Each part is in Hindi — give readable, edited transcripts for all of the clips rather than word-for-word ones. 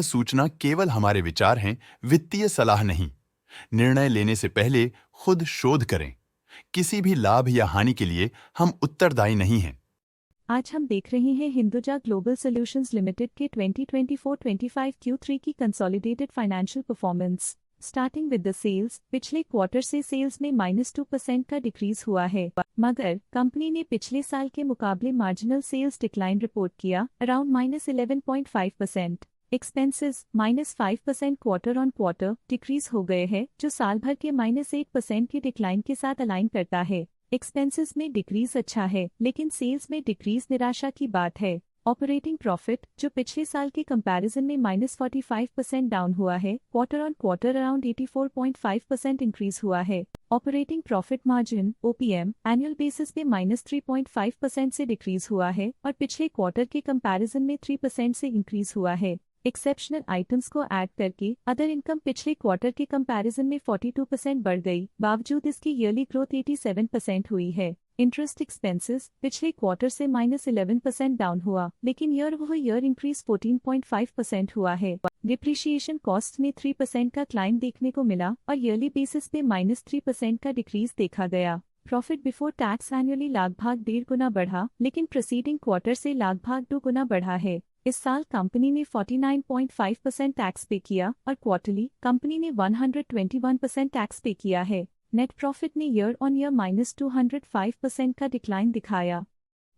सूचना केवल हमारे विचार हैं, वित्तीय सलाह नहीं। निर्णय लेने से पहले खुद शोध करें। किसी भी लाभ या हानि के लिए हम उत्तरदायी नहीं हैं। आज हम देख रहे हैं हिंदुजा ग्लोबल सॉल्यूशंस लिमिटेड के 2024-25 Q3 की consolidated financial performance. Starting with the sales, पिछले क्वार्टर से सेल्स में -2% का डिक्रीज हुआ है, मगर कंपनी ने पिछले साल के मुकाबले मार्जिनल सेल्स डिक्लाइन रिपोर्ट किया, around -11.5%। Expenses -5% quarter on quarter decrease हो गए हैं, जो साल भर के -8% की डिक्लाइन के साथ अलाइन करता है। एक्सपेंसेस में डिक्रीज अच्छा है, लेकिन सेल्स में डिक्रीज निराशा की बात है। ऑपरेटिंग प्रॉफिट, जो पिछले साल के कंपैरिजन में -45% डाउन हुआ है, quarter on quarter around 84.5% increase हुआ है। Operating profit margin (OPM) annual basis पे -3.5% से डिक्रीज हुआ है और पिछले क्वार्टर के कंपैरिजन में 3% से इंक्रीज हुआ है। एक्सेप्शनल आइटम्स को ऐड करके अदर इनकम पिछले क्वार्टर के कंपैरिजन में 42% बढ़ गई, बावजूद इसकी ईयरली ग्रोथ 87% हुई है। इंटरेस्ट एक्सपेंसेस पिछले क्वार्टर से -11% डाउन हुआ, लेकिन ईयर ओवर ईयर इंक्रीज 14.5% हुआ है। डिप्रिशिएशन कॉस्ट में 3% का क्लाइम देखने को मिला और ईयरली बेसिस पे -3% का डिक्रीज देखा गया। प्रॉफिट बिफोर टैक्स एनुअली लगभग 1.5 गुना बढ़ा, लेकिन प्रीसीडिंग क्वार्टर से लगभग 2 गुना बढ़ा है। इस साल कंपनी ने 49.5% टैक्स पे किया और क्वार्टरली कंपनी ने 121% टैक्स पे किया है। नेट प्रॉफिट ने ईयर ऑन ईयर -205% का डिक्लाइन दिखाया,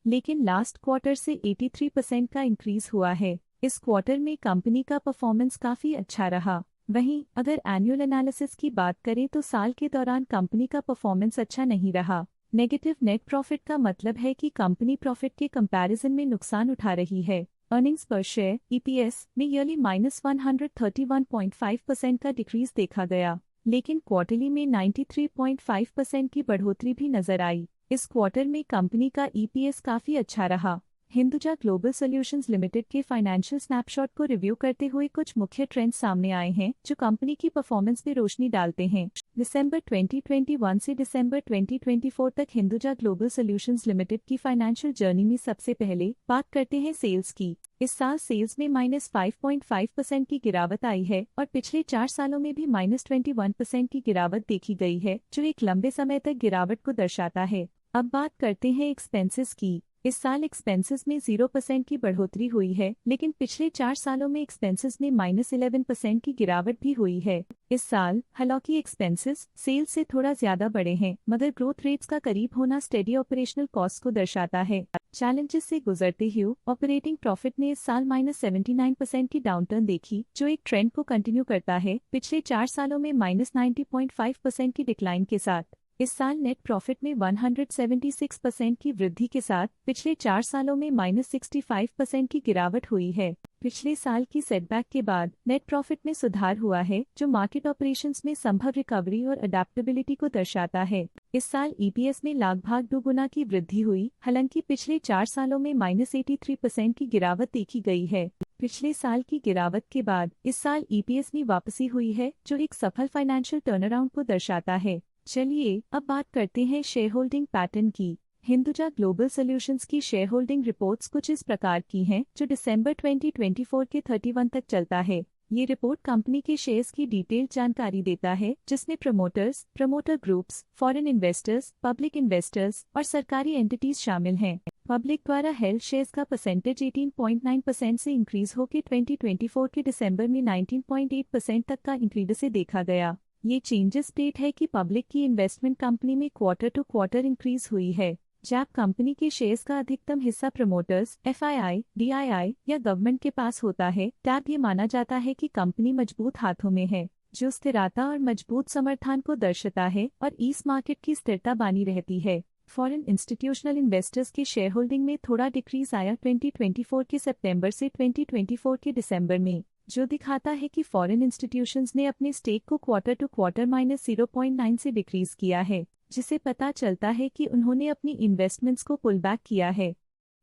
लेकिन लास्ट क्वार्टर से 83% का इंक्रीज हुआ है। इस क्वार्टर में कंपनी का परफॉर्मेंस काफी अच्छा रहा। वहीं अगर एनुअल एनालिसिस की बात करें तो साल के दौरान कंपनी का परफॉर्मेंस अच्छा नहीं रहा। नेगेटिव नेट प्रॉफिट का मतलब है कि कंपनी प्रॉफिट के कंपैरिजन में नुकसान उठा रही है। अर्निंग्स पर शेयर (EPS) में ईयरली -131.5% का डिक्रीज देखा गया, लेकिन क्वार्टरली में 93.5% की बढ़ोतरी भी नजर आई। इस क्वार्टर में कंपनी का EPS काफी अच्छा रहा। हिंदुजा ग्लोबल सॉल्यूशंस लिमिटेड के फाइनेंशियल स्नैपशॉट को रिव्यू करते हुए कुछ मुख्य ट्रेंड्स सामने आए हैं जो कंपनी की परफॉर्मेंस में रोशनी डालते हैं। दिसंबर 2021 से दिसंबर 2024 तक हिंदुजा ग्लोबल सॉल्यूशंस लिमिटेड की फाइनेंशियल जर्नी में सबसे पहले बात करते हैं सेल्स की। इस साल सेल्स में -5.5% की गिरावट आई है और पिछले 4 सालों में भी -21% की गिरावट देखी गई है, जो एक लंबे समय तक गिरावट को दर्शाता है। अब बात करते हैं एक्सपेंसेस की। इस साल एक्सपेंसेस में 0% की बढ़ोतरी हुई है, लेकिन पिछले 4 सालों में एक्सपेंसेस में -11% की गिरावट भी हुई है। इस साल हालांकि एक्सपेंसेस सेल्स से थोड़ा ज्यादा बढ़े हैं, मगर ग्रोथ रेट्स का करीब होना स्टेडी ऑपरेशनल कॉस्ट को दर्शाता है। चैलेंजेस से गुजरते हुए ऑपरेटिंग प्रॉफिट ने इस साल -79% की डाउनटर्न देखी, जो एक ट्रेंड को कंटिन्यू करता है पिछले 4 सालों में -90.5% की डिक्लाइन के साथ। इस साल नेट प्रॉफिट में 176% की वृद्धि के साथ पिछले 4 सालों में -65% की गिरावट हुई है। पिछले साल की सेटबैक के बाद नेट प्रॉफिट में सुधार हुआ है, जो मार्केट ऑपरेशंस में संभव रिकवरी और अडेप्टेबिलिटी को दर्शाता है। इस साल EPS में लगभग 2 गुना की वृद्धि हुई, हालांकि पिछले 4 सालों में -83% की गिरावट देखी गई है। पिछले साल की गिरावट के बाद इस साल EPS में वापसी हुई है, जो एक सफल फाइनेंशियल टर्नअराउंड को दर्शाता है। चलिए अब बात करते हैं शेयर होल्डिंग पैटर्न की। हिंदुजा ग्लोबल सॉल्यूशंस की शेयर होल्डिंग रिपोर्ट्स कुछ इस प्रकार की हैं, जो दिसंबर 2024 के 31 तक चलता है। ये रिपोर्ट कंपनी के शेयर्स की डिटेल्ड जानकारी देता है, जिसमें promoters, promoter groups, foreign investors, public investors और सरकारी एंटिटीज शामिल हैं। पब्लिक द्वारा हेल्ड शेयर्स का परसेंटेज 18.9% से इंक्रीज होकर 2024 के दिसंबर में 19.8% तक का इंक्रीज से देखा गया। ये चेंजेस डेट है कि पब्लिक की इन्वेस्टमेंट कंपनी में क्वार्टर टू क्वार्टर इंक्रीज हुई है। जब कंपनी के शेयर्स का अधिकतम हिस्सा प्रमोटर्स, FII, DII या गवर्नमेंट के पास होता है, तब ये माना जाता है कि कंपनी मजबूत हाथों में है, जो स्थिरता और मजबूत समर्थन को दर्शाता है और इस मार्केट की स्थिरता बनी रहती है। फॉरेन इंस्टीट्यूशनल इन्वेस्टर्स के शेयर होल्डिंग में थोड़ा डिक्रीज आया 2024 के सितंबर से 2024 के दिसंबर में, जो दिखाता है कि फॉरेन इंस्टीट्यूशंस ने अपने स्टेक को क्वार्टर टू क्वार्टर -0.9 से डिक्रीज किया है, जिसे पता चलता है कि उन्होंने अपनी इन्वेस्टमेंट्स को पुल बैक किया है।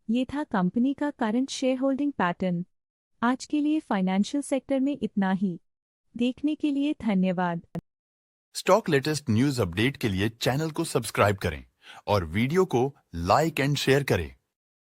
ये था कंपनी का करंट शेयर होल्डिंग पैटर्न। आज के लिए फाइनेंशियल सेक्टर में इतना ही। देखने के लिए धन्यवाद। स्टॉक लेटेस्ट न्यूज अपडेट के लिए चैनल को सब्सक्राइब करें और वीडियो को लाइक एंड शेयर करें।